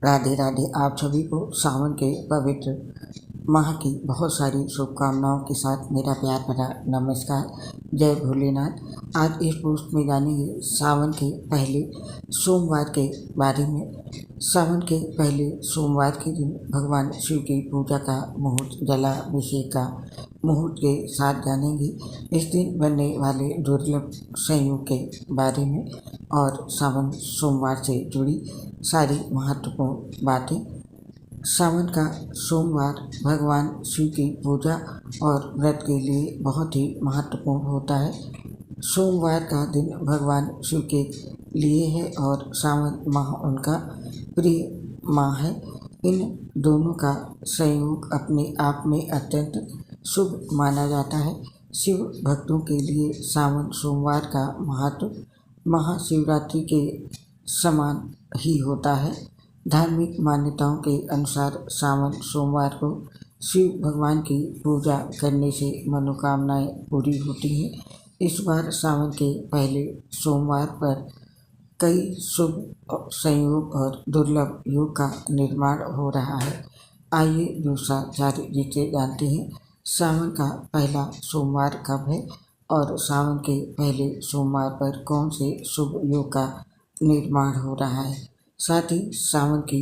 राधे राधे। आप सभी को सावन के पवित्र माह की बहुत सारी शुभकामनाओं के साथ मेरा प्यार भरा नमस्कार। जय भोलेनाथ। आज इस पोस्ट में जानेंगे सावन के पहले सोमवार के बारे में। सावन के पहले सोमवार के दिन भगवान शिव की पूजा का मुहूर्त, जलाभिषेक का मुहूर्त के साथ जानेंगे। इस दिन बनने वाले दुर्लभ संयोग के बारे में और सावन सोमवार से जुड़ी सारी महत्वपूर्ण बातें। सावन का सोमवार भगवान शिव की पूजा और व्रत के लिए बहुत ही महत्वपूर्ण होता है। सोमवार का दिन भगवान शिव के लिए है और सावन माह उनका प्रिय माह है। इन दोनों का संयोग अपने आप में अत्यंत शुभ माना जाता है। शिव भक्तों के लिए सावन सोमवार का महत्व महाशिवरात्रि के समान ही होता है। धार्मिक मान्यताओं के अनुसार सावन सोमवार को शिव भगवान की पूजा करने से मनोकामनाएं पूरी होती हैं। इस बार सावन के पहले सोमवार पर कई शुभ संयोग और दुर्लभ योग का निर्माण हो रहा है। आइए विस्तार से जानते हैं सावन का पहला सोमवार कब है और सावन के पहले सोमवार पर कौन से शुभ योग का निर्माण हो रहा है। साथ ही सावन के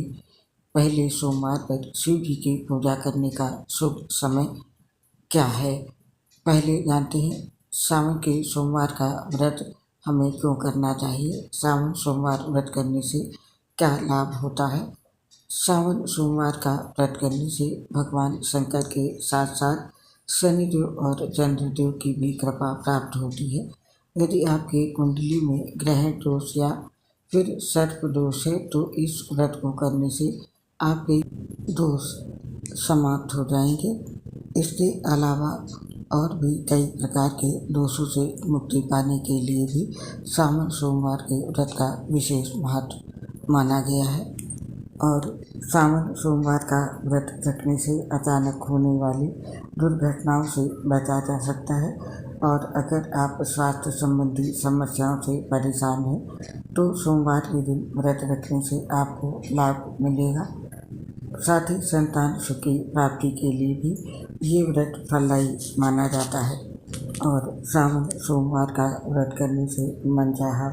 पहले सोमवार पर शिव जी की पूजा करने का शुभ समय क्या है। पहले जानते हैं सावन के सोमवार का व्रत हमें क्यों करना चाहिए। सावन सोमवार व्रत करने से क्या लाभ होता है। सावन सोमवार का व्रत करने से भगवान शंकर के साथ साथ शनिदेव और चंद्रदेव की भी कृपा प्राप्त होती है। यदि आपके कुंडली में ग्रह दोष या फिर सर्प दोष है तो इस व्रत को करने से आपके दोष समाप्त हो जाएंगे। इसके अलावा और भी कई प्रकार के दोषों से मुक्ति पाने के लिए भी सावन सोमवार के व्रत का विशेष महत्व माना गया है। और सावन सोमवार का व्रत रखने से अचानक होने वाली दुर्घटनाओं से बचा जा सकता है। और अगर आप स्वास्थ्य संबंधी समस्याओं से परेशान हैं तो सोमवार के दिन व्रत रखने से आपको लाभ मिलेगा। साथ ही संतान सुख की प्राप्ति के लिए भी ये व्रत फलदायी माना जाता है। और सावन सोमवार का व्रत करने से मनचाहा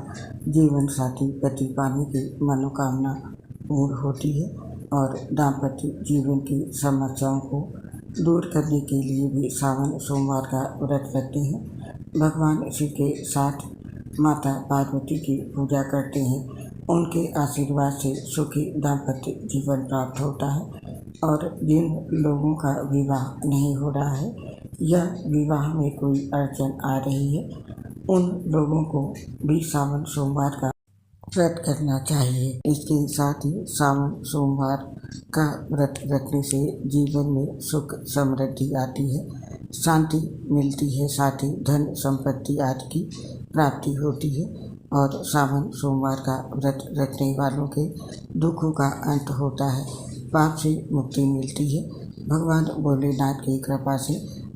जीवन साथी पति पाने की मनोकामना पूर्ण होती है। और दाम्पत्य जीवन की समस्याओं को दूर करने के लिए भी सावन सोमवार का व्रत रखते हैं। भगवान शिव के साथ माता पार्वती की पूजा करते हैं। उनके आशीर्वाद से सुखी दाम्पत्य जीवन प्राप्त होता है। और जिन लोगों का विवाह नहीं हो रहा है या विवाह में कोई अड़चन आ रही है उन लोगों को भी सावन सोमवार का व्रत करना चाहिए। इसके साथ ही सावन सोमवार का व्रत रखने से जीवन में सुख समृद्धि आती है, शांति मिलती है, साथ ही धन संपत्ति आदि की प्राप्ति होती है। और सावन सोमवार का व्रत रखने वालों के दुखों का अंत होता है, पाप से मुक्ति मिलती है। भगवान भोलेनाथ की कृपा से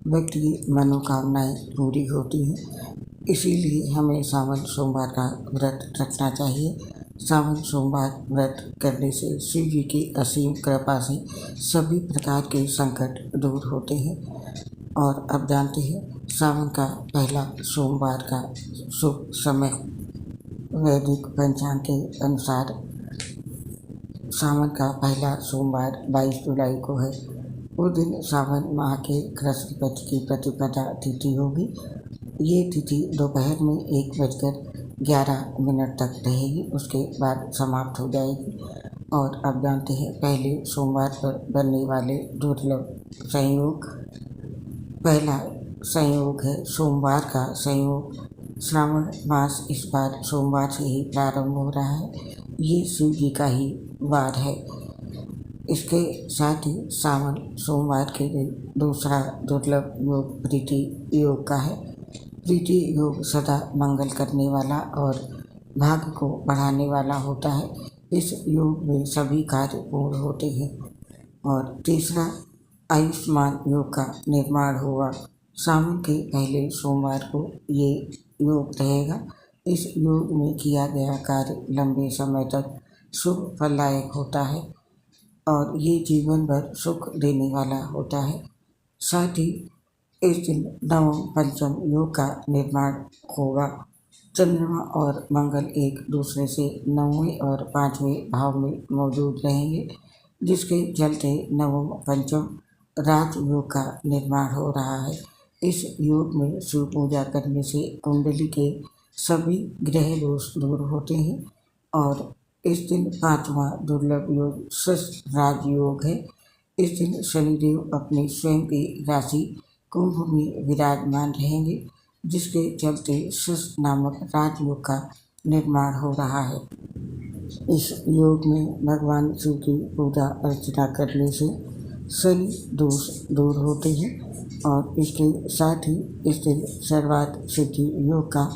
व्यक्ति की मनोकामनाएं पूरी होती हैं। इसीलिए हमें सावन सोमवार का व्रत रखना चाहिए। सावन सोमवार व्रत करने से शिव जी की असीम कृपा से सभी प्रकार के संकट दूर होते हैं। और अब जानते हैं सावन का पहला सोमवार का शुभ समय। वैदिक पंचांग के अनुसार सावन का पहला सोमवार 22 जुलाई को है। उस दिन सावन माह के कृष्ण पक्ष की प्रतिपदा तिथि होगी। ये तिथि दोपहर में 1:11 तक रहेगी, उसके बाद समाप्त हो जाएगी। और अब जानते हैं पहले सोमवार पर बनने वाले दुर्लभ संयोग। पहला संयोग है सोमवार का संयोग। श्रावण मास इस बार सोमवार से ही प्रारंभ हो रहा है। ये शिव जी का ही वार है। इसके साथ ही सावन सोमवार के दिन दूसरा दुर्लभ योग प्रीति योग का है। प्रीति योग सदा मंगल करने वाला और भाग्य को बढ़ाने वाला होता है। इस योग में सभी कार्य पूर्ण होते हैं। और तीसरा आयुष्मान योग का निर्माण हुआ। सावन के पहले सोमवार को ये योग रहेगा। इस योग में किया गया कार्य लंबे समय तक शुभ फलदायक होता है। और ये जीवन भर सुख देने वाला होता है। साथ ही इस दिन नवम पंचम योग का निर्माण होगा। चंद्रमा और मंगल एक दूसरे से 9वें और 5वें भाव में मौजूद रहेंगे, जिसके चलते नवम पंचम राजयोग का निर्माण हो रहा है। इस योग में शिव पूजा करने से कुंडली के सभी ग्रह दोष दूर होते हैं और इस दिन 5वां दुर्लभ योग षष्ठ राजयोग है। इस दिन शनिदेव अपनी स्वयं की राशि कुंभ में विराजमान रहेंगे, जिसके चलते षष्ठ नामक राजयोग का निर्माण हो रहा है। इस योग में भगवान शिव की पूजा अर्चना करने से शनि दोष दूर होते हैं और इसके साथ ही इस दिन सर्वार्थ सिद्धि योग का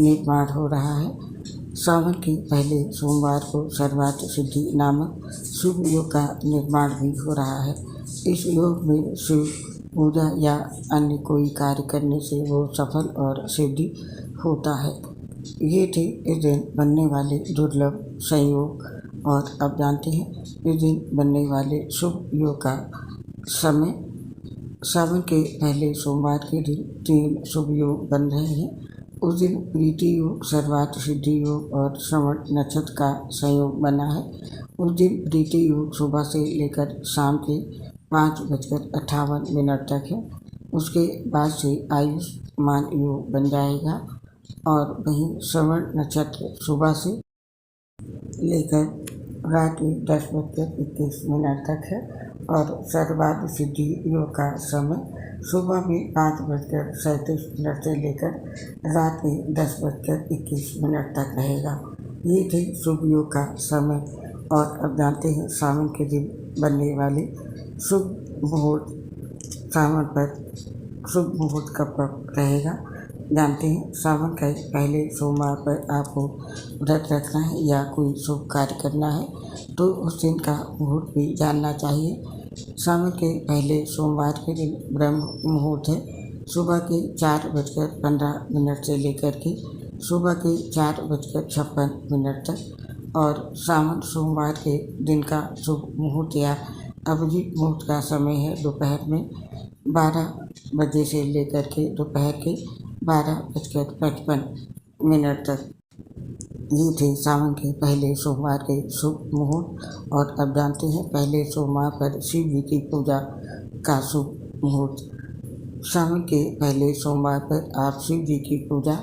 निर्माण हो रहा है। सावन के पहले सोमवार को सर्वार्थ सिद्धि नामक शुभ योग का निर्माण भी हो रहा है। इस योग में शिव पूजा या अन्य कोई कार्य करने से वो सफल और सिद्धि होता है। ये थे इस दिन बनने वाले दुर्लभ संयोग और अब जानते हैं इस दिन बनने वाले शुभ योग का समय। सावन के पहले सोमवार के दिन 3 शुभ योग बन रहे हैं। उस दिन प्रीति योग, सर्वार्थ सिद्धि योग और श्रवण नक्षत्र का संयोग बना है। उस दिन प्रीति योग सुबह से लेकर शाम के 5:58 तक है। उसके बाद से आयुष्मान योग बन जाएगा और वहीं श्रवण नक्षत्र सुबह से लेकर रात के 10:21 तक है और सर्वार्थ सिद्धि योग का समय सुबह में 5:37 से लेकर रात में 10:21 तक रहेगा। ये थे शुभ योग का समय। और अब जानते हैं सावन के दिन बनने वाले शुभ मुहूर्त। सावन पर शुभ मुहूर्त कब रहेगा जानते हैं। सावन के पहले सोमवार पर आपको व्रत रखना है या कोई शुभ कार्य करना है तो उस दिन का मुहूर्त भी जानना चाहिए। सावन के पहले सोमवार के दिन ब्रह्म मुहूर्त है सुबह के 4:15 से लेकर के सुबह के 4:56 तक। और सावन सोमवार के दिन का शुभ मुहूर्त या अभिजीत मुहूर्त का समय है दोपहर में 12 बजे से लेकर के दोपहर के 12:55 तक। ये थे सावन के पहले सोमवार के शुभ मुहूर्त। और अब जानते हैं पहले सोमवार पर शिव जी की पूजा का शुभ मुहूर्त। सावन के पहले सोमवार पर आप शिव जी की पूजा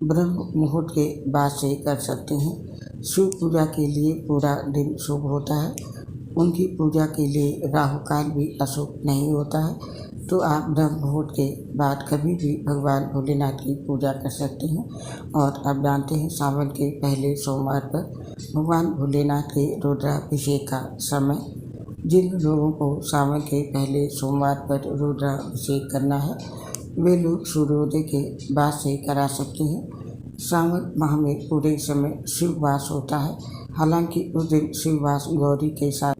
ब्रह्म मुहूर्त के बाद से कर सकते हैं। शिव पूजा के लिए पूरा दिन शुभ होता है। उनकी पूजा के लिए राहु काल भी अशुभ नहीं होता है, तो आप ब्रह्म मुहूर्त के बाद कभी भी भगवान भोलेनाथ की पूजा कर सकते हैं। और अब जानते हैं सावन के पहले सोमवार पर भगवान भोलेनाथ के रुद्राभिषेक का समय। जिन लोगों को सावन के पहले सोमवार पर रुद्राभिषेक करना है वे लोग सूर्योदय के बाद से करा सकते हैं। सावन माह में पूरे समय शिववास होता है। हालांकि उस दिन शिववास गौरी के साथ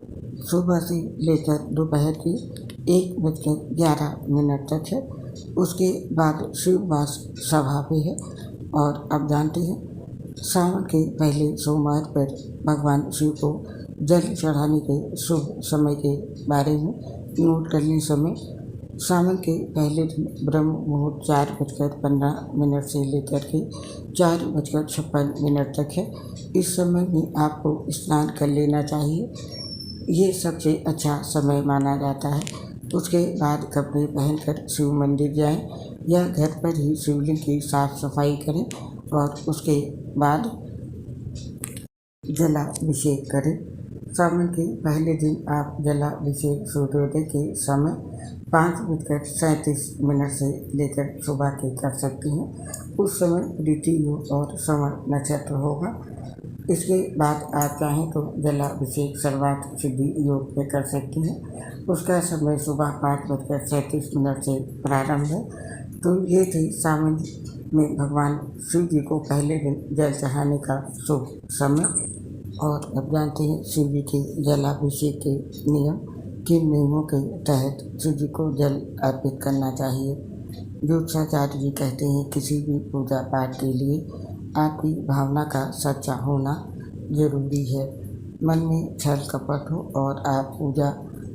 सुबह से लेकर दोपहर के 1:11 तक है। उसके बाद शिववास सभा पे है। और अब जानते हैं सावन के पहले सोमवार पर भगवान शिव को जल चढ़ाने के शुभ समय के बारे में नोट करने समय। सावन के पहले दिन ब्रह्म मुहूर्त 4:15 से लेकर के 4:56 तक है। इस समय में आपको स्नान कर लेना चाहिए, ये सबसे अच्छा समय माना जाता है। उसके बाद कपड़े पहनकर शिव मंदिर जाएं या घर पर ही शिवलिंग की साफ सफाई करें और उसके बाद जलाभिषेक करें। सावन के पहले दिन आप जलाभिषेक सूर्योदय के समय 5:37 से लेकर सुबह के कर सकते हैं। उस समय प्रीति योग और श्रवण नक्षत्र होगा। इसके बाद आप चाहें तो जलाभिषेक सर्वार्थ सिद्धि योग में कर सकते हैं। उसका समय सुबह 5:37 से प्रारंभ है। तो ये थे सावन में भगवान शिव जी को पहले दिन जल चढ़ाने का शुभ समय। और अब जानते हैं शिव जी के जलाभिषेक के नियम। किन नियमों के तहत शिव जी को जल अर्पित करना चाहिए। ज्योतिषाचार्य जी कहते हैं किसी भी पूजा पाठ के लिए आपकी भावना का सच्चा होना जरूरी है। मन में छल कपट हो और आप पूजा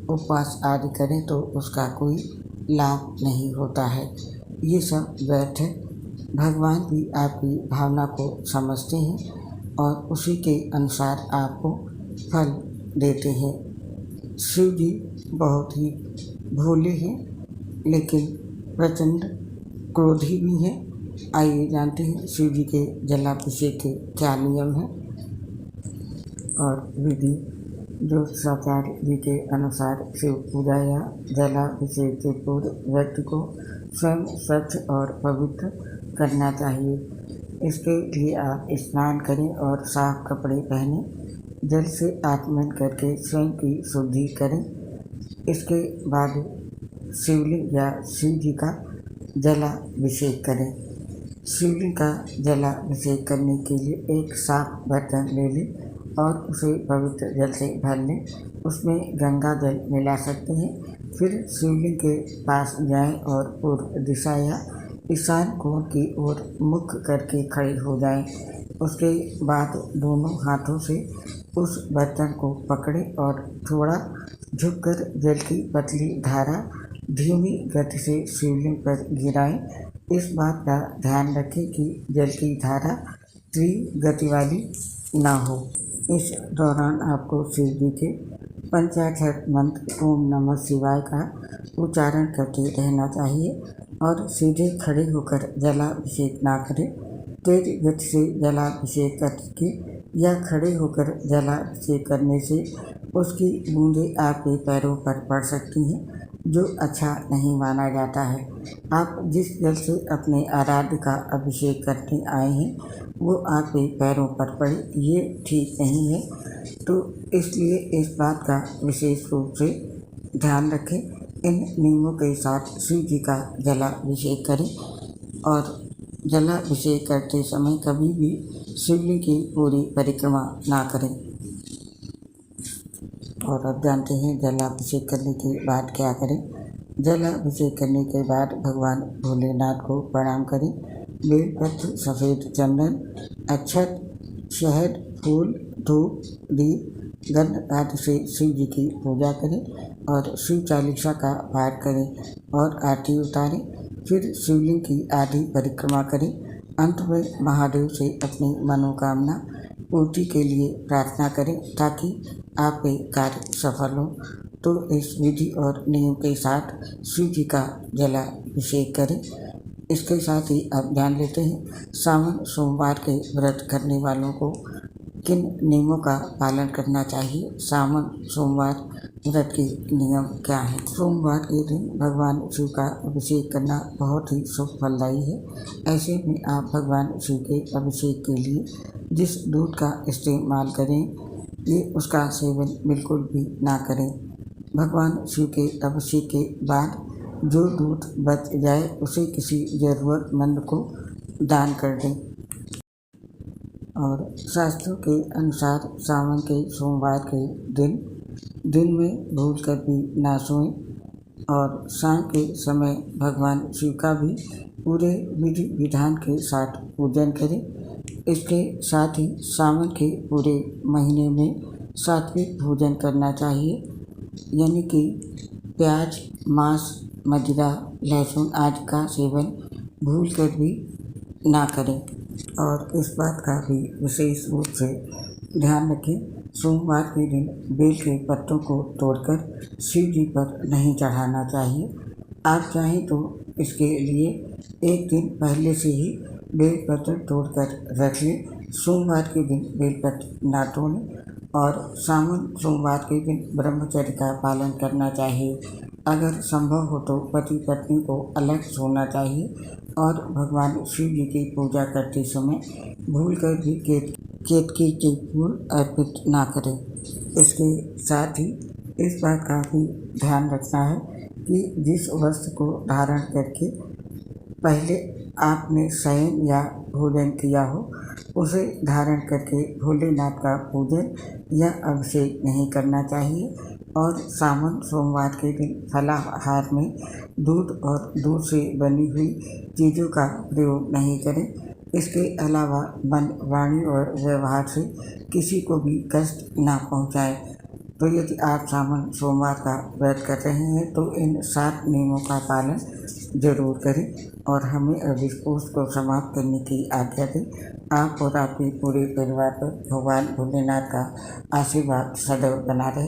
उपवास आदि करें तो उसका कोई लाभ नहीं होता है। ये सब व्यर्थ है। भगवान भी आपकी भावना को समझते हैं और उसी के अनुसार आपको फल देते हैं। शिव जी बहुत ही भोले हैं लेकिन प्रचंड क्रोधी भी हैं। आइए जानते हैं शिव जी के जलाभिषेक के क्या नियम हैं और विधि। ज्योतिषाचार्य जी के अनुसार शिव पूजा या जलाभिषेक से पूर्व व्यक्ति को स्वयं स्वच्छ और पवित्र करना चाहिए। इसके लिए आप स्नान करें और साफ कपड़े पहने जल से आचमन करके स्वयं की शुद्धि करें। इसके बाद शिवलिंग या शिव जी का जलाभिषेक करें। शिवलिंग का जलाभिषेक करने के लिए एक साफ बर्तन ले लें और उसे पवित्र जल से भर लें। उसमें गंगा जल मिला सकते हैं। फिर शिवलिंग के पास जाएं और पूर्व दिशा या ईशान कोण की ओर मुख करके खड़े हो जाएं। उसके बाद दोनों हाथों से उस बर्तन को पकड़ें और थोड़ा झुककर जल की पतली धारा धीमी गति से शिवलिंग पर गिराएं। इस बात का ध्यान रखें कि जल की धारा तीव्र गति वाली ना हो। इस दौरान आपको शिव जी के पंचाक्षर मंत्र ओम नमः शिवाय का उच्चारण करते रहना चाहिए और सीधे खड़े होकर जलाभिषेक ना करें। तेज गति से जलाभिषेक करके या खड़े होकर जलाभिषेक करने से उसकी बूंदें आपके पैरों पर पड़ सकती हैं, जो अच्छा नहीं माना जाता है। आप जिस जल से अपने आराध्य का अभिषेक करने आए हैं वो आपके पैरों पर पड़े, ये ठीक नहीं है। तो इसलिए इस बात का विशेष रूप से ध्यान रखें। इन नियमों के साथ शिव जी का जलाभिषेक करें और जलाभिषेक करते समय कभी भी शिवलिंग की पूरी परिक्रमा ना करें। और अब जानते हैं जलाभिषेक करने के बाद क्या करें। जलाभिषेक करने के बाद भगवान भोलेनाथ को प्रणाम करें। बेलपत्र, सफ़ेद चंदन, अक्षत, शहद, फूल, धूप, दीप, गंध आदि से शिव जी की पूजा करें और शिव चालीसा का पाठ करें और आरती उतारें। फिर शिवलिंग की आधी परिक्रमा करें। अंत में महादेव से अपनी मनोकामना पूर्ति के लिए प्रार्थना करें ताकि आपके कार्य सफल हो। तो इस विधि और नियम के साथ शिव जी का जलाभिषेक करें। इसके साथ ही आप जान लेते हैं सावन सोमवार के व्रत करने वालों को किन नियमों का पालन करना चाहिए। सावन सोमवार व्रत के नियम क्या हैं। सोमवार के दिन भगवान शिव का अभिषेक करना बहुत ही शुभ फलदायी है। ऐसे में आप भगवान शिव के अभिषेक के लिए जिस दूध का इस्तेमाल करें ये उसका सेवन बिल्कुल भी ना करें। भगवान शिव के अभिषेक के बाद जो दूध बच जाए उसे किसी ज़रूरतमंद को दान कर दें। और शास्त्रों के अनुसार सावन के सोमवार के दिन में भूल कर भी ना सोएं और शाम के समय भगवान शिव का भी पूरे विधि विधान के साथ पूजन करें। इसके साथ ही सावन के पूरे महीने में सात्विक भोजन करना चाहिए, यानी कि प्याज, मांस, मदिरा, लहसुन आदि का सेवन भूल कर भी ना करें। और इस बात का भी विशेष रूप से ध्यान रखें सोमवार के दिन बेल के पत्तों को तोड़कर शिव जी पर नहीं चढ़ाना चाहिए। आप चाहें तो इसके लिए एक दिन पहले से ही बेलपत्र तोड़कर रख लें। सोमवार के दिन बेलपत्र ना तोड़ें और सावन सोमवार के दिन ब्रह्मचर्य का पालन करना चाहिए। अगर संभव हो तो पति पत्नी को अलग सोना चाहिए और भगवान शिव जी की पूजा करते समय भूलकर भी केतकी के फूल अर्पित ना करें। इसके साथ ही इस बात का भी ध्यान रखना है कि जिस वस्त्र को धारण करके पहले आपने शयन या भोजन किया हो उसे धारण करके भोलेनाथ का पूजन या अभिषेक नहीं करना चाहिए। और सावन सोमवार के दिन फलाहार में दूध और दूध से बनी हुई चीज़ों का प्रयोग नहीं करें। इसके अलावा मन, वाणी और व्यवहार से किसी को भी कष्ट ना पहुंचाए। तो यदि आप सावन सोमवार का व्रत कर रहे हैं तो इन 7 नियमों का पालन जरूर करें और हमें अब इस पोस्ट को समाप्त करने की आज्ञा दें। आप और आपके पूरे परिवार पर भगवान भोलेनाथ का आशीर्वाद सदैव बना रहे,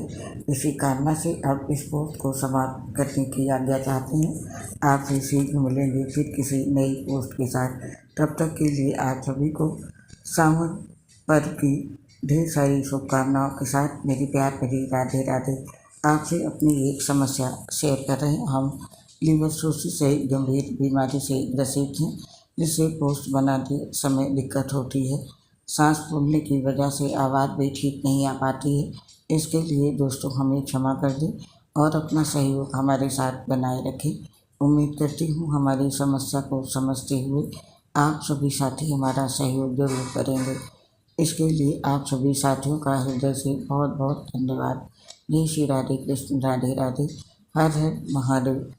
इसी कामना से अब इस पोस्ट को समाप्त करने की आज्ञा चाहते हैं। आपसे शीघ्र मिलेंगे फिर किसी नई पोस्ट के साथ। तब तक के लिए आप सभी को सावन पर्व की ढेर सारी शुभकामनाओं के साथ मेरी प्यार भरी राधे राधे। आपसे अपनी एक समस्या शेयर कर रहे हैं। हम लीवर सोसिस से गंभीर बीमारी से ग्रसित हैं, जिससे पोस्ट बनाते समय दिक्कत होती है। सांस फूलने की वजह से आवाज़ भी ठीक नहीं आ पाती है। इसके लिए दोस्तों हमें क्षमा कर दें और अपना सहयोग हमारे साथ बनाए रखें। उम्मीद करती हूँ हमारी समस्या को समझते हुए आप सभी साथी हमारा सहयोग जरूर करेंगे। इसके लिए आप सभी साथियों का हृदय से बहुत बहुत धन्यवाद। जय श्री राधे कृष्ण, राधे राधे, हर हर महादेव।